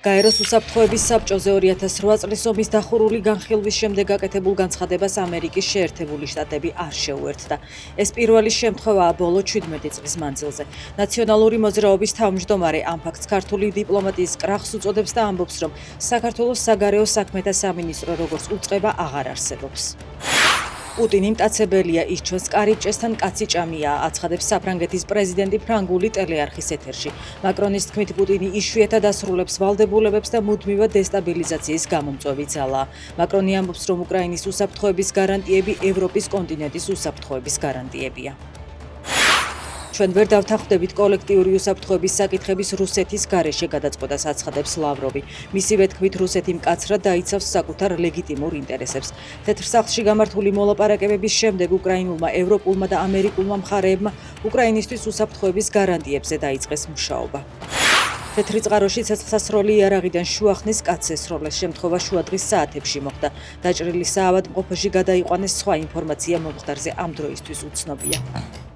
გაეროს უსაფრთხოების საბჭოზე 2008 წლის ომის დახურული განხილვის შემდეგ გაკეთებულ განცხადებას ამერიკის შეერთებული შტატები არ შეუერთდა. ეს პირველი შემთხვევაა ბოლო 17 წლის მანძილზე. ნაციონალური მოძრაობის თავმჯდომარე ამ ფაქტს ქართული დიპლომატიის კრახს უწოდებს და ამბობს, რომ საქართველოს საგარეო საქმეთა სამინისტრო როგორც უწყება აღარ არსებობს. პუტინი მტაცებელია, ის ჩვენს კარიბჭესთან კაცი ჭამია, აცხადებს საფრანგეთის პრეზიდენტი ფრანგული ტელეარხის ეთერში. მაკრონის თქმით, პუტინი იშვიათად ასრულებს ვალდებულებებს და მუდმივად დესტაბილიზაციის გამომწვევი ძალაა. მაკრონი ამბობს, რომ უკრაინის უსაფრთხოების გარანტიები ევროპის კონტინენტის უსაფრთხოების გარანტიებია. ჩვენ ვერ დავთანხმდებით კოლექტიური უსაფრთხოების საკითხების რუსეთის გარეშე გადაწყვეტას, აცხადებს ლავროვი. მისივე თქმით, რუსეთი მკაცრად დაიცავს საკუთარ ლეგიტიმურ ინტერესებს. თეთრ სახლში გამართული მოლაპარაკებების შემდეგ უკრაინულმა, ევროპულმა და ამერიკულმა მხარეებმა უკრაინისთვის უსაფრთხოების გარანტიებზე დაიწყეს მუშაობა. თეთრი წყაროში ცეცხლსასროლი იარაღიდან შუახნის კაცს ესროლეს. შემთხვევა შუადღის საათებში მოხდა. დაჭრილი საავადმყოფოში გადაიყვანეს, სხვა ინფორმაცია მომხდარზე ამ დროისთვის უცნობია.